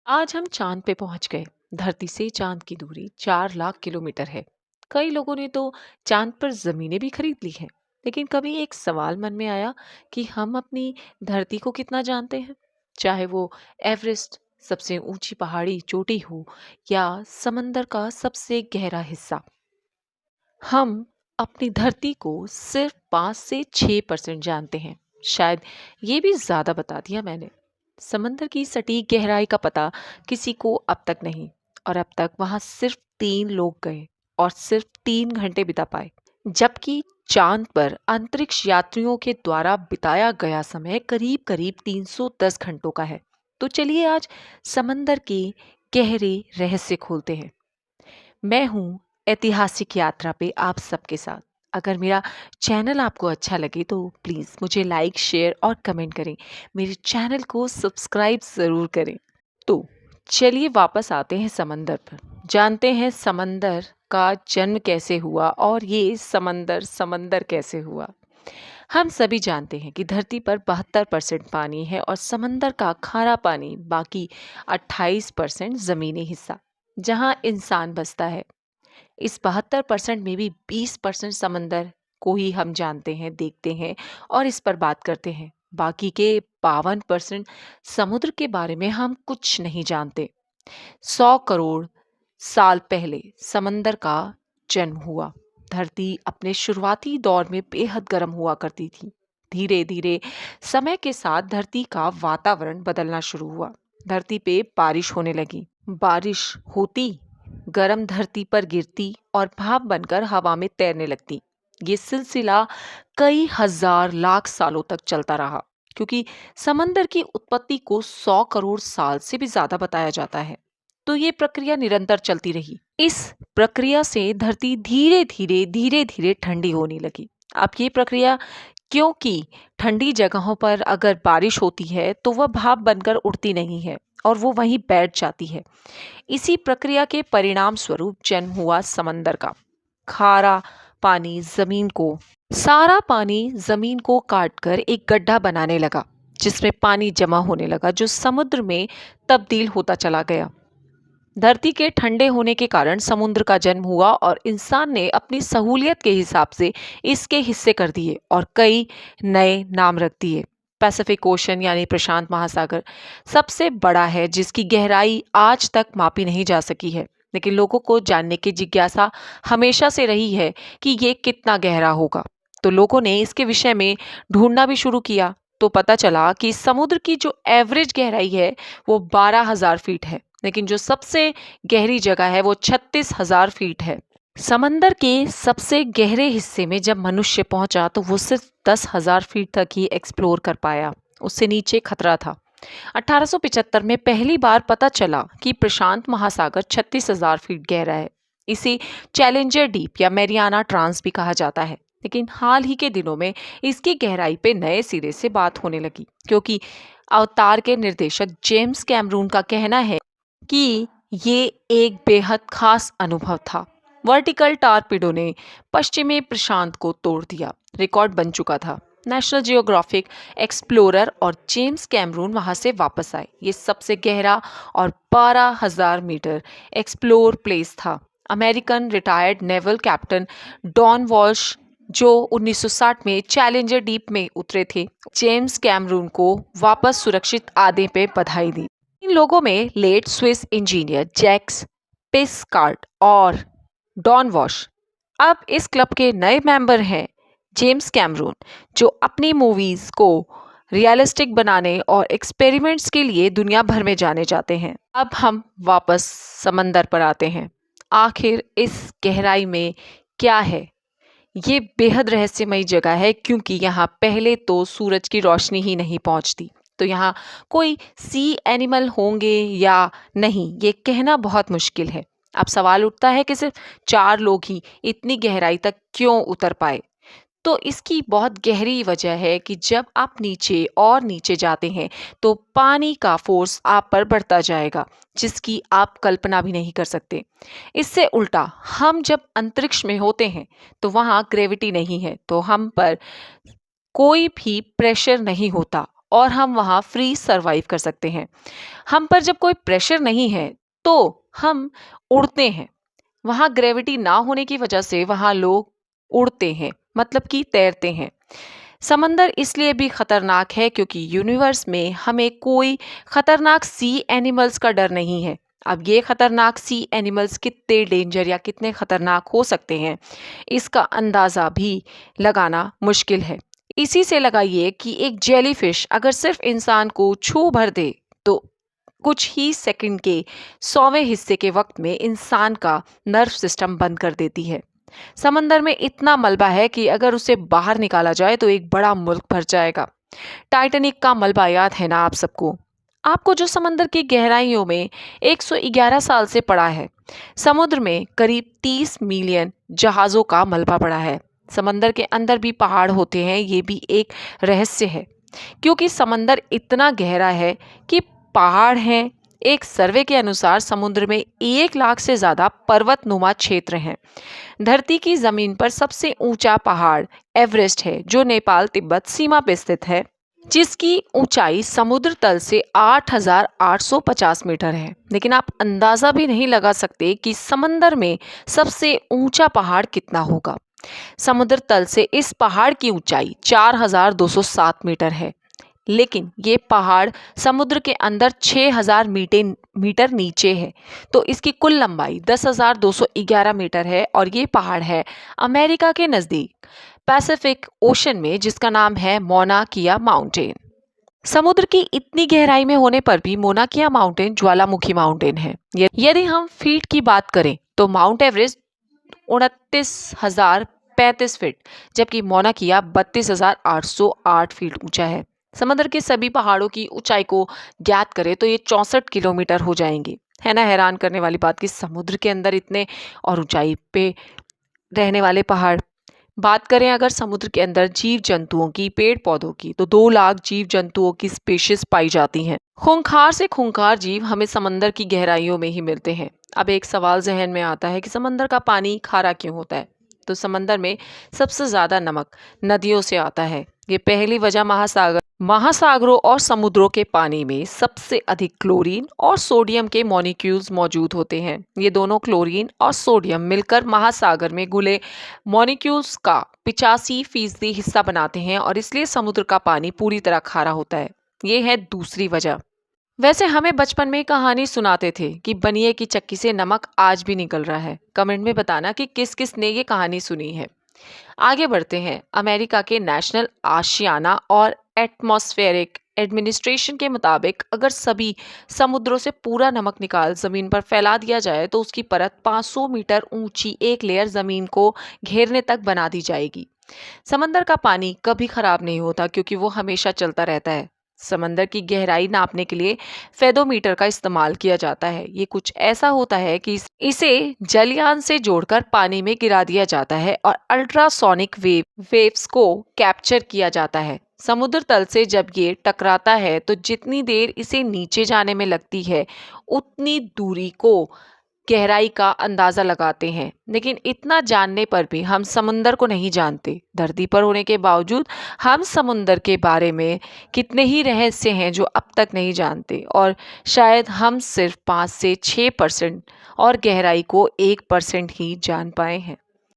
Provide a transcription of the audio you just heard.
आज हम चांद पे पहुंच गए। धरती से चांद की दूरी 4 लाख किलोमीटर है। कई लोगों ने तो चांद पर जमीनें भी खरीद ली हैं। लेकिन कभी एक सवाल मन में आया कि हम अपनी धरती को कितना जानते हैं। चाहे वो एवरेस्ट सबसे ऊंची पहाड़ी चोटी हो या समंदर का सबसे गहरा हिस्सा। हम अपनी धरती को सिर्फ 5 से 6% जानते हैं। शायद ये भी ज्यादा बता दिया मैंने। समंदर की सटीक गहराई का पता किसी को अब तक नहीं। और अब तक वहां सिर्फ 3 लोग गए और सिर्फ 3 घंटे बिता पाए। जबकि चांद पर अंतरिक्ष यात्रियों के द्वारा बिताया गया समय करीब करीब 310 घंटों का है। तो चलिए आज समंदर के गहरे रहस्य खोलते हैं। मैं हूँ ऐतिहासिक यात्रा पे आप सबके साथ। अगर मेरा चैनल आपको अच्छा लगे तो प्लीज़ मुझे लाइक शेयर और कमेंट करें। मेरे चैनल को सब्सक्राइब ज़रूर करें। तो चलिए वापस आते हैं समंदर पर। जानते हैं समंदर का जन्म कैसे हुआ और ये समंदर समंदर कैसे हुआ। हम सभी जानते हैं कि धरती पर 72% पानी है और समंदर का खारा पानी बाकी 28% ज़मीनी हिस्सा जहाँ इंसान बसता है। इस 72% में भी 20% समंदर को ही हम जानते हैं, देखते हैं और इस पर बात करते हैं। बाकी के 52% समुद्र के बारे में हम कुछ नहीं जानते। 100 करोड़ साल पहले समंदर का जन्म हुआ। धरती अपने शुरुआती दौर में बेहद गर्म हुआ करती थी। धीरे धीरे समय के साथ धरती का वातावरण बदलना शुरू हुआ। धरती पे बारिश होने लगी। बारिश होती गर्म धरती पर गिरती और भाप बनकर हवा में तैरने लगती। ये सिलसिला कई हजार लाख सालों तक चलता रहा, क्योंकि समंदर की उत्पत्ति को 100 करोड़ साल से भी ज्यादा बताया जाता है। तो ये प्रक्रिया निरंतर चलती रही। इस प्रक्रिया से धरती धीरे धीरे ठंडी होने लगी। अब ये प्रक्रिया, क्योंकि ठंडी जगहों पर अगर बारिश होती है तो वह भाप बनकर उड़ती नहीं है और वो वहीं बैठ जाती है। इसी प्रक्रिया के परिणाम स्वरूप जन्म हुआ समंदर का। खारा पानी जमीन को सारा पानी जमीन को काटकर एक गड्ढा बनाने लगा, जिसमें पानी जमा होने लगा जो समुद्र में तब्दील होता चला गया। धरती के ठंडे होने के कारण समुद्र का जन्म हुआ और इंसान ने अपनी सहूलियत के हिसाब से इसके हिस्से कर दिए और कई नए नाम रख दिए। पैसिफिक ओशन यानी प्रशांत महासागर सबसे बड़ा है, जिसकी गहराई आज तक मापी नहीं जा सकी है। लेकिन लोगों को जानने की जिज्ञासा हमेशा से रही है कि ये कितना गहरा होगा। तो लोगों ने इसके विषय में ढूंढना भी शुरू किया। तो पता चला कि समुद्र की जो एवरेज गहराई है वो 12,000 फीट है, लेकिन जो सबसे गहरी जगह है वो 36,000 फीट है। समंदर के सबसे गहरे हिस्से में जब मनुष्य पहुंचा तो वो सिर्फ 10,000 फीट तक ही एक्सप्लोर कर पाया। उससे नीचे खतरा था। 1875 में पहली बार पता चला कि प्रशांत महासागर 36,000 फीट गहरा है। इसे चैलेंजर डीप या मैरियाना ट्रांस भी कहा जाता है। लेकिन हाल ही के दिनों में इसकी गहराई पे नए सिरे से बात होने लगी, क्योंकि अवतार के निर्देशक जेम्स कैमरून का कहना है कि ये एक बेहद खास अनुभव था। वर्टिकल टारपीडो ने पश्चिमी प्रशांत को तोड़ दिया। रिकॉर्ड बन चुका था। नेशनल जियोग्राफिक एक्सप्लोरर और जेम्स कैमरून वहां से वापस आए। ये सबसे गहरा और 12,000 मीटर एक्सप्लोर प्लेस था। American retired naval captain Don Walsh, जो 1960 में चैलेंजर डीप में उतरे थे, जेम्स कैमरून को वापस सुरक्षित आने पे बधाई दी। इन लोगों में लेट स्विस इंजीनियर जैक्स पिसकार्ट और डॉन वॉश अब इस क्लब के नए मेंबर हैं। जेम्स कैमरून, जो अपनी मूवीज को रियलिस्टिक बनाने और एक्सपेरिमेंट्स के लिए दुनिया भर में जाने जाते हैं। अब हम वापस समंदर पर आते हैं। आखिर इस गहराई में क्या है? ये बेहद रहस्यमयी जगह है, क्योंकि यहाँ पहले तो सूरज की रोशनी ही नहीं पहुँचती। तो यहाँ कोई सी एनिमल होंगे या नहीं, ये कहना बहुत मुश्किल है। अब सवाल उठता है कि सिर्फ 4 लोग ही इतनी गहराई तक क्यों उतर पाए। तो इसकी बहुत गहरी वजह है कि जब आप नीचे और नीचे जाते हैं तो पानी का फोर्स आप पर बढ़ता जाएगा, जिसकी आप कल्पना भी नहीं कर सकते। इससे उल्टा हम जब अंतरिक्ष में होते हैं तो वहाँ ग्रेविटी नहीं है, तो हम पर कोई भी प्रेशर नहीं होता और हम वहाँ फ्री सर्वाइव कर सकते हैं। हम पर जब कोई प्रेशर नहीं है तो हम उड़ते हैं। वहाँ ग्रेविटी ना होने की वजह से वहाँ लोग उड़ते हैं, मतलब कि तैरते हैं। समंदर इसलिए भी खतरनाक है क्योंकि यूनिवर्स में हमें कोई खतरनाक सी एनिमल्स का डर नहीं है। अब ये खतरनाक सी एनिमल्स कितने डेंजर या कितने खतरनाक हो सकते हैं, इसका अंदाजा भी लगाना मुश्किल है। इसी से लगाइए कि एक जेलीफिश अगर सिर्फ इंसान को छू भर दे तो कुछ ही सेकंड के 100वें हिस्से के वक्त में इंसान का नर्व सिस्टम बंद कर देती है। समंदर में इतना मलबा है कि अगर उसे बाहर निकाला जाए तो एक बड़ा मुल्क भर जाएगा। टाइटैनिक का मलबा याद है ना आप सबको? आपको जो समंदर की गहराइयों में 111 साल से पड़ा है। समुद्र में करीब 30 मिलियन जहाजों का मलबा पड़ा है। समंदर के अंदर भी पहाड़ होते हैं, ये भी एक रहस्य है क्योंकि समंदर इतना गहरा है कि पहाड़ हैं। एक सर्वे के अनुसार समुद्र में 1 लाख से ज्यादा पर्वतनुमा क्षेत्र हैं। धरती की जमीन पर सबसे ऊंचा पहाड़ एवरेस्ट है जो नेपाल तिब्बत सीमा पे स्थित है, जिसकी ऊंचाई समुद्र तल से 8,850 मीटर है। लेकिन आप अंदाजा भी नहीं लगा सकते कि समंदर में सबसे ऊंचा पहाड़ कितना होगा। समुद्र तल से इस पहाड़ की ऊंचाई 4,207 मीटर है, लेकिन ये पहाड़ समुद्र के अंदर 6,000 मीटर नीचे है। तो इसकी कुल लंबाई 10,211 मीटर है और ये पहाड़ है अमेरिका के नजदीक पैसिफिक ओशन में, जिसका नाम है मौना किया माउंटेन। समुद्र की इतनी गहराई में होने पर भी मोना किया माउंटेन ज्वालामुखी माउंटेन है। यदि हम फीट की बात करें तो माउंट एवरेस्ट 29,035 फीट, जबकि मौना किया 32,808 फीट ऊंचा है। समंदर के सभी पहाड़ों की ऊंचाई को ज्ञात करें तो ये 64 किलोमीटर हो जाएंगे। है ना हैरान करने वाली बात कि समुद्र के अंदर इतने और ऊंचाई पे रहने वाले पहाड़। बात करें अगर समुद्र के अंदर जीव जंतुओं की, पेड़ पौधों की, तो 2 लाख जीव जंतुओं की स्पीशीज पाई जाती हैं। खूंखार से खूंखार जीव हमें समंदर की गहराइयों में ही मिलते हैं। अब एक सवाल जहन में आता है कि समंदर का पानी खारा क्यों होता है? तो समंदर में सबसे ज्यादा नमक नदियों से आता है। ये पहली वजह महासागरों और समुद्रों के पानी में सबसे अधिक क्लोरीन और सोडियम के मॉलिक्यूल्स मौजूद होते हैं। ये दोनों क्लोरीन और सोडियम मिलकर महासागर में घुले मॉलिक्यूल्स का 85% हिस्सा बनाते हैं और इसलिए समुद्र का पानी पूरी तरह खारा होता है। ये है दूसरी वजह। वैसे हमें बचपन में कहानी सुनाते थे कि बनिए की चक्की से नमक आज भी निकल रहा है। कमेंट में बताना कि किस किस ने ये कहानी सुनी है। आगे बढ़ते हैं। अमेरिका के नेशनल आशियाना और एटमॉस्फेरिक एडमिनिस्ट्रेशन के मुताबिक अगर सभी समुद्रों से पूरा नमक निकाल जमीन पर फैला दिया जाए तो उसकी परत 500 मीटर ऊंची एक लेयर जमीन को घेरने तक बना दी जाएगी। समंदर का पानी कभी खराब नहीं होता क्योंकि वो हमेशा चलता रहता है। समंदर की गहराई नापने के लिए फेदोमीटर का इस्तेमाल किया जाता है। ये कुछ ऐसा होता है कि इसे जलयान से जोड़कर पानी में गिरा दिया जाता है और अल्ट्रासोनिक वेव्स को कैप्चर किया जाता है। समुद्र तल से जब ये टकराता है तो जितनी देर इसे नीचे जाने में लगती है उतनी दूरी को गहराई का अंदाजा लगाते हैं। लेकिन इतना जानने पर भी हम समुंदर को नहीं जानते। धरती पर होने के बावजूद हम समुंदर के बारे में कितने ही रहस्य हैं जो अब तक नहीं जानते, और शायद हम सिर्फ 5 से 6% और गहराई को 1% ही जान पाए हैं।